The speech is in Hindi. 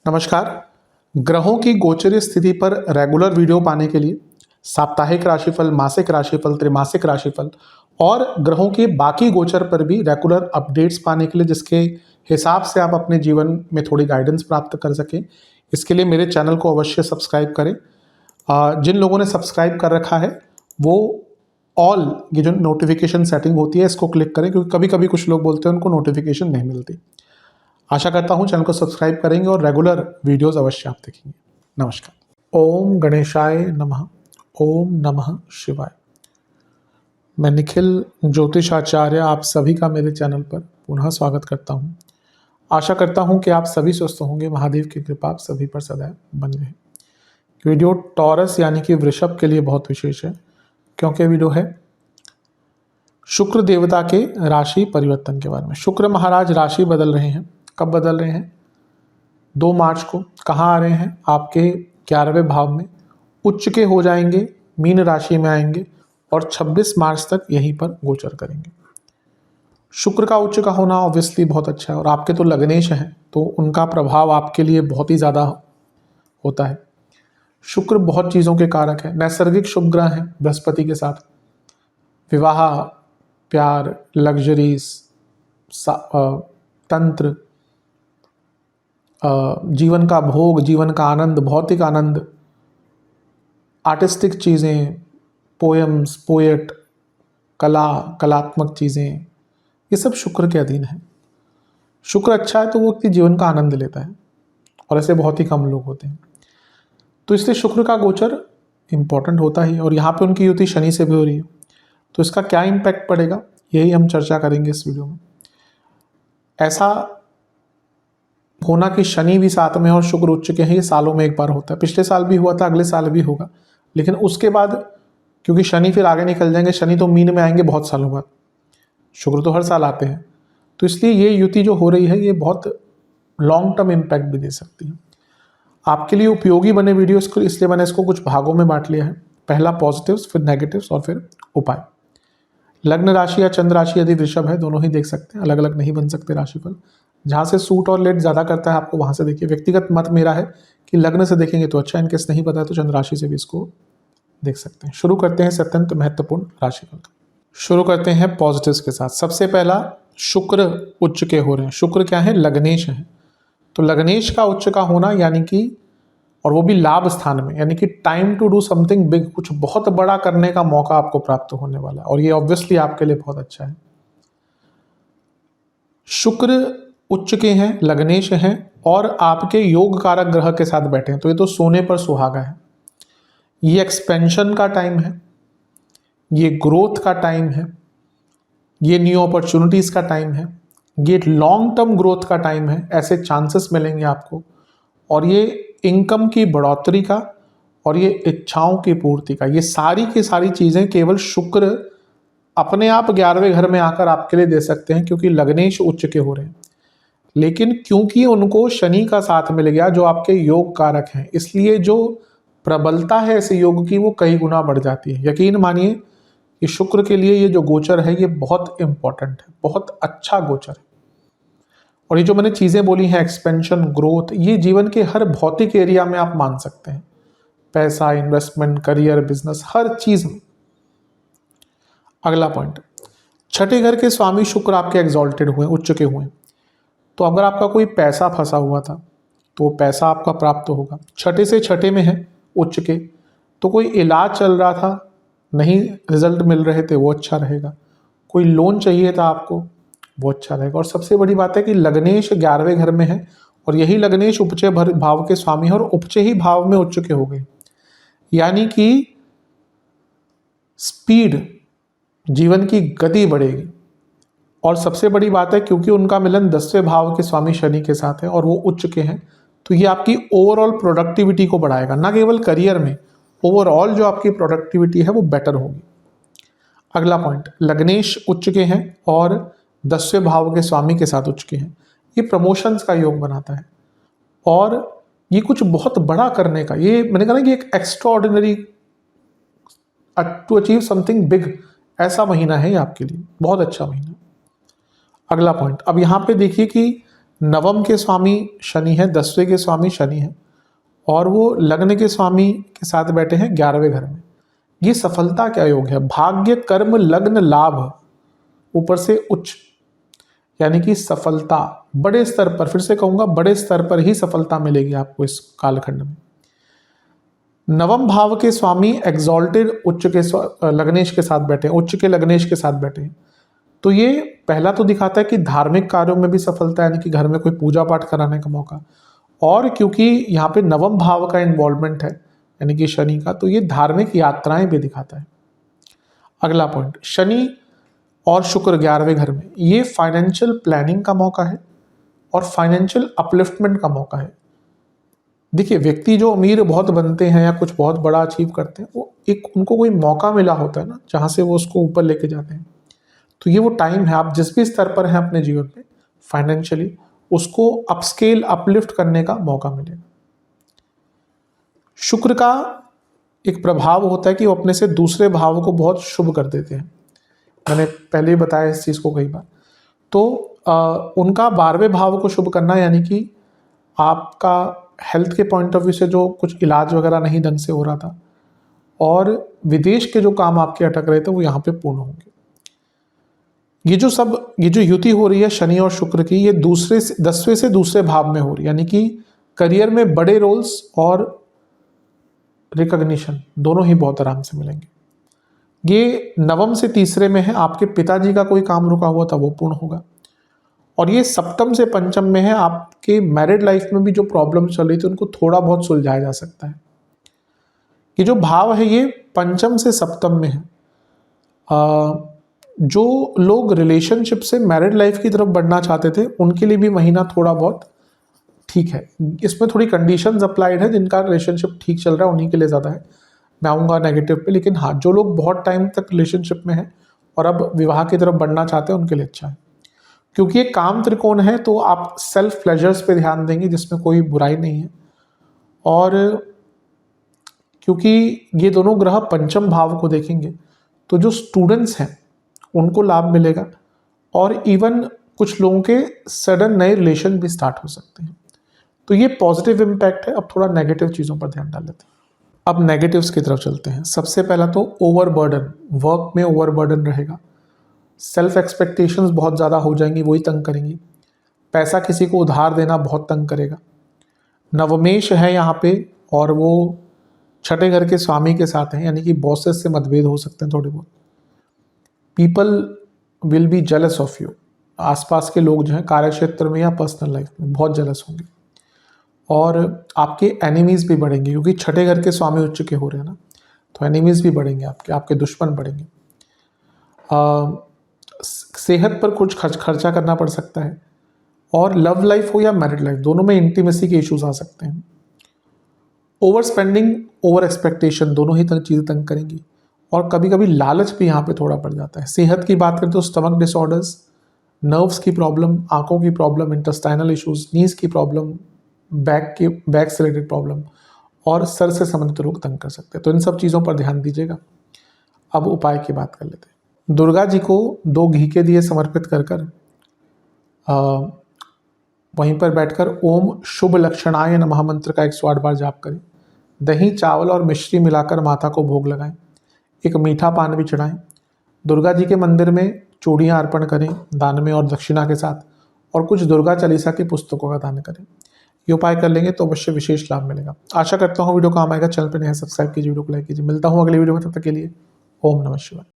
नमस्कार। ग्रहों की गोचरीय स्थिति पर रेगुलर वीडियो पाने के लिए साप्ताहिक राशिफल, मासिक राशिफल, त्रैमासिक राशिफल और ग्रहों के बाकी गोचर पर भी रेगुलर अपडेट्स पाने के लिए, जिसके हिसाब से आप अपने जीवन में थोड़ी गाइडेंस प्राप्त कर सकें, इसके लिए मेरे चैनल को अवश्य सब्सक्राइब करें। जिन लोगों ने सब्सक्राइब कर रखा है वो ऑल ये जो नोटिफिकेशन सेटिंग होती है इसको क्लिक करें, क्योंकि कभी कभी कुछ लोग बोलते हैं उनको नोटिफिकेशन नहीं मिलती। आशा करता हूं चैनल को सब्सक्राइब करेंगे और रेगुलर वीडियोस अवश्य आप देखेंगे। नमस्कार। ओम गणेशाय नमः। ओम नमः शिवाय। मैं निखिल ज्योतिष आचार्य आप सभी का मेरे चैनल पर पुनः स्वागत करता हूं। आशा करता हूं कि आप सभी स्वस्थ होंगे। महादेव की कृपा आप सभी पर सदैव बनी रहे। वीडियो टॉरस यानी कि वृषभ के लिए बहुत विशेष है, क्योंकि वीडियो है शुक्र देवता के राशि परिवर्तन के बारे में। शुक्र महाराज राशि बदल रहे हैं। कब बदल रहे हैं? 2 मार्च को। कहाँ आ रहे हैं? आपके 11वें भाव में उच्च के हो जाएंगे, मीन राशि में आएंगे और 26 मार्च तक यहीं पर गोचर करेंगे। शुक्र का उच्च का होना ऑब्वियसली बहुत अच्छा है और आपके तो लग्नेश हैं, तो उनका प्रभाव आपके लिए बहुत ही ज़्यादा होता है। शुक्र बहुत चीज़ों के कारक है। नैसर्गिक शुभ ग्रह हैं बृहस्पति के साथ। विवाह, प्यार, लग्जरीज, तंत्र, जीवन का भोग, जीवन का आनंद, भौतिक आनंद, आर्टिस्टिक चीज़ें, पोएम्स, पोएट, कला, कलात्मक चीज़ें, ये सब शुक्र के अधीन है। शुक्र अच्छा है तो वो व्यक्ति जीवन का आनंद लेता है और ऐसे बहुत ही कम लोग होते हैं। तो इसलिए शुक्र का गोचर इम्पॉर्टेंट होता ही, और यहाँ पे उनकी युति शनि से भी हो रही है, तो इसका क्या इम्पैक्ट पड़ेगा यही हम चर्चा करेंगे इस वीडियो में। ऐसा होना कि शनि भी साथ में और शुक्र उच्च के हैं, ये सालों में एक बार होता है। पिछले साल भी हुआ था, अगले साल भी होगा, लेकिन उसके बाद क्योंकि शनि फिर आगे निकल जाएंगे, शनि तो मीन में आएंगे बहुत सालों बाद, शुक्र तो हर साल आते हैं, तो इसलिए ये युति जो हो रही है ये बहुत लॉन्ग टर्म इम्पैक्ट भी दे सकती है। आपके लिए उपयोगी बने वीडियो इसलिए मैंने इसको कुछ भागों में बांट लिया है। पहला पॉजिटिव्स, फिर नेगेटिव्स और फिर उपाय। लग्न राशि या चंद्र राशि यदि वृषभ है, दोनों ही देख सकते हैं, अलग अलग नहीं बन सकते राशिफल। जहाँ से सूट और लेट ज़्यादा करता है आपको वहाँ से देखिए। व्यक्तिगत मत मेरा है कि लग्न से देखेंगे तो अच्छा, इनकेस नहीं पता है तो चंद्र राशि से भी इसको देख सकते हैं। शुरू करते हैं अत्यंत महत्वपूर्ण राशिफल का। शुरू करते हैं पॉजिटिव्स के साथ। सबसे पहला, शुक्र उच्च के हो रहे हैं। शुक्र क्या है? लग्नेश है। तो लग्नेश का उच्च का होना यानी कि, और वो भी लाभ स्थान में, यानी कि time to do something big, कुछ बहुत बड़ा करने का मौका आपको प्राप्त होने वाला है और ये ऑब्वियसली आपके लिए बहुत अच्छा है। शुक्र उच्च के हैं, लग्नेश हैं और आपके योग कारक ग्रह के साथ बैठे हैं, तो ये तो सोने पर सुहागा है। ये एक्सपेंशन का टाइम है, ये ग्रोथ का टाइम है, ये न्यू अपॉर्चुनिटीज का टाइम है, ये लॉन्ग टर्म ग्रोथ का टाइम है। ऐसे चांसेस मिलेंगे आपको, और ये इनकम की बढ़ोतरी का और ये इच्छाओं की पूर्ति का, ये सारी की सारी चीज़ें केवल शुक्र अपने आप 11वें घर में आकर आपके लिए दे सकते हैं, क्योंकि लग्नेश उच्च के हो रहे हैं। लेकिन क्योंकि उनको शनि का साथ मिल गया जो आपके योग कारक हैं, इसलिए जो प्रबलता है ऐसे योग की वो कई गुना बढ़ जाती है। यकीन मानिए कि शुक्र के लिए ये जो गोचर है ये बहुत इंपॉर्टेंट है, बहुत अच्छा गोचर है। और ये जो मैंने चीज़ें बोली हैं, एक्सपेंशन, ग्रोथ, ये जीवन के हर भौतिक एरिया में आप मान सकते हैं। पैसा, इन्वेस्टमेंट, करियर, बिजनेस, हर चीज़ में। अगला पॉइंट, छठे घर के स्वामी शुक्र आपके एग्जॉल्टेड हुए, उच्च के हुए, तो अगर आपका कोई पैसा फंसा हुआ था तो वो पैसा आपका प्राप्त होगा। छठे से छठे में है उच्च के, तो कोई इलाज चल रहा था, नहीं रिजल्ट मिल रहे थे, वो अच्छा रहेगा। कोई लोन चाहिए था आपको, वो अच्छा रहेगा। और सबसे बड़ी बात है कि लग्नेश 11वें घर में है और यही लग्नेश उपचय भाव के स्वामी है और उपचय ही भाव में उच्च के हो गए, यानी कि स्पीड, जीवन की गति बढ़ेगी। और सबसे बड़ी बात है क्योंकि उनका मिलन 10वें भाव के स्वामी शनि के साथ है और वो उच्च के हैं, तो ये आपकी ओवरऑल प्रोडक्टिविटी को बढ़ाएगा, ना केवल करियर में, ओवरऑल जो आपकी प्रोडक्टिविटी है वो बेटर होगी। अगला पॉइंट, लग्नेश उच्च के हैं और 10वें भाव के स्वामी के साथ उच्च के हैं, ये प्रमोशंस का योग बनाता है और ये कुछ बहुत बड़ा करने का, ये मैंने कहा ना कि एक extraordinary to achieve something big, ऐसा महीना है ये आपके लिए, बहुत अच्छा महीना। अगला पॉइंट, अब यहाँ पे देखिए कि नवम के स्वामी शनि है, 10वें के स्वामी शनि है और वो लग्न के स्वामी के साथ बैठे हैं 11वें घर में। ये सफलता क्या योग है, भाग्य कर्म लग्न लाभ ऊपर से उच्च, यानी कि सफलता बड़े स्तर पर, फिर से कहूंगा बड़े स्तर पर ही सफलता मिलेगी आपको इस कालखंड में। नवम भाव के स्वामी एग्जॉल्टेड उच्च के लग्नेश के साथ बैठे हैं, उच्च के लग्नेश के साथ बैठे हैं। तो ये पहला तो दिखाता है कि धार्मिक कार्यों में भी सफलता, यानी कि घर में कोई पूजा पाठ कराने का मौका, और क्योंकि यहाँ पे नवम भाव का इन्वॉल्वमेंट है यानी कि शनि का, तो ये धार्मिक यात्राएं भी दिखाता है। अगला पॉइंट, शनि और शुक्र 11वें घर में, ये फाइनेंशियल प्लानिंग का मौका है और फाइनेंशियल अपलिफ्टमेंट का मौका है। देखिए, व्यक्ति जो अमीर बहुत बनते हैं या कुछ बहुत बड़ा अचीव करते हैं, वो एक उनको कोई मौका मिला होता है ना, जहाँ से वो उसको ऊपर लेके जाते हैं। तो ये वो टाइम है, आप जिस भी स्तर पर हैं अपने जीवन में फाइनेंशियली, उसको अपस्केल अपलिफ्ट करने का मौका मिलेगा। शुक्र का एक प्रभाव होता है कि वो अपने से दूसरे भाव को बहुत शुभ कर देते हैं, मैंने पहले ही बताया इस चीज़ को कई बार। तो उनका 12वें भाव को शुभ करना, यानी कि आपका हेल्थ के पॉइंट ऑफ व्यू से जो कुछ इलाज वगैरह नहीं ढंग से हो रहा था और विदेश के जो काम आपके अटक रहे थे, वो यहाँ पे पूर्ण होंगे। ये जो युति हो रही है शनि और शुक्र की, ये 10वें से दूसरे भाव में हो रही है, यानी कि करियर में बड़े रोल्स और रिकॉग्निशन दोनों ही बहुत आराम से मिलेंगे। ये नवम से तीसरे में है, आपके पिताजी का कोई काम रुका हुआ था वो पूर्ण होगा। और ये सप्तम से पंचम में है, आपके मैरिड लाइफ में भी जो प्रॉब्लम चल रही थी उनको थोड़ा बहुत सुलझाया जा सकता है। ये जो भाव है ये पंचम से सप्तम में है। जो लोग रिलेशनशिप से मैरिड लाइफ की तरफ बढ़ना चाहते थे उनके लिए भी महीना थोड़ा बहुत ठीक है। इसमें थोड़ी कंडीशंस अप्लाइड है, जिनका रिलेशनशिप ठीक चल रहा है उन्हीं के लिए ज़्यादा है, मैं आऊँगा नेगेटिव पे। लेकिन हाँ, जो लोग बहुत टाइम तक रिलेशनशिप में हैं और अब विवाह की तरफ बढ़ना चाहते हैं उनके लिए अच्छा है। क्योंकि ये काम त्रिकोण है तो आप सेल्फ प्लेजर्स पे ध्यान देंगे, जिसमें कोई बुराई नहीं है। और क्योंकि ये दोनों ग्रह पंचम भाव को देखेंगे तो जो स्टूडेंट्स हैं उनको लाभ मिलेगा, और इवन कुछ लोगों के सडन नए रिलेशन भी स्टार्ट हो सकते हैं। तो ये पॉजिटिव इम्पैक्ट है। अब थोड़ा नेगेटिव चीज़ों पर ध्यान डाल लेते हैं। अब नेगेटिव्स की तरफ चलते हैं। सबसे पहला तो ओवरबर्डन, वर्क में ओवरबर्डन रहेगा, सेल्फ एक्सपेक्टेशंस बहुत ज़्यादा हो जाएंगी, वही तंग करेंगी। पैसा किसी को उधार देना बहुत तंग करेगा। नवमेश है यहाँ पे और वो छठे घर के स्वामी के साथ हैं, यानी कि बॉसेस से मतभेद हो सकते हैं थोड़े बहुत। People will be jealous of you, आसपास के लोग जो हैं कार्य क्षेत्र में या पर्सनल लाइफ में बहुत जेलस होंगे। और आपके एनिमीज़ भी बढ़ेंगे, क्योंकि छठे घर के स्वामी उच्च के हो रहे हैं ना, तो एनिमीज़ भी बढ़ेंगे, आपके दुश्मन बढ़ेंगे। सेहत पर कुछ खर्चा करना पड़ सकता है। और लव लाइफ हो या मैरिड लाइफ, दोनों में इंटीमेसी के इश्यूज आ सकते हैं। ओवर स्पेंडिंग, ओवर एक्सपेक्टेशन, दोनों ही चीज़ें तंग करेंगी। और कभी कभी लालच भी यहाँ पे थोड़ा पड़ जाता है। सेहत की बात करें तो स्टमक डिसऑर्डर्स, नर्व्स की प्रॉब्लम, आंखों की प्रॉब्लम, इंटेस्टाइनल इश्यूज, नीज की प्रॉब्लम, बैक से रिलेटेड प्रॉब्लम और सर से संबंधित रोग तंग कर सकते हैं। तो इन सब चीज़ों पर ध्यान दीजिएगा। अब उपाय की बात कर लेते हैं। दुर्गा जी को 2 घी के दिए समर्पित कर वहीं पर बैठकर ओम शुभ लक्षणाय नमः मंत्र का 108 बार जाप करें। दही, चावल और मिश्री मिलाकर माता को भोग लगाएं। एक मीठा पान भी चढ़ाएं। दुर्गा जी के मंदिर में चूड़ियाँ अर्पण करें दान में और दक्षिणा के साथ, और कुछ दुर्गा चालीसा की पुस्तकों का दान करें। ये उपाय कर लेंगे तो अवश्य विशेष लाभ मिलेगा। आशा करता हूँ वीडियो काम आएगा। चैनल पर नए सब्सक्राइब कीजिए, वीडियो को लाइक कीजिए। मिलता हूँ अगली वीडियो में, तब तक के लिए ओम नमः शिवाय।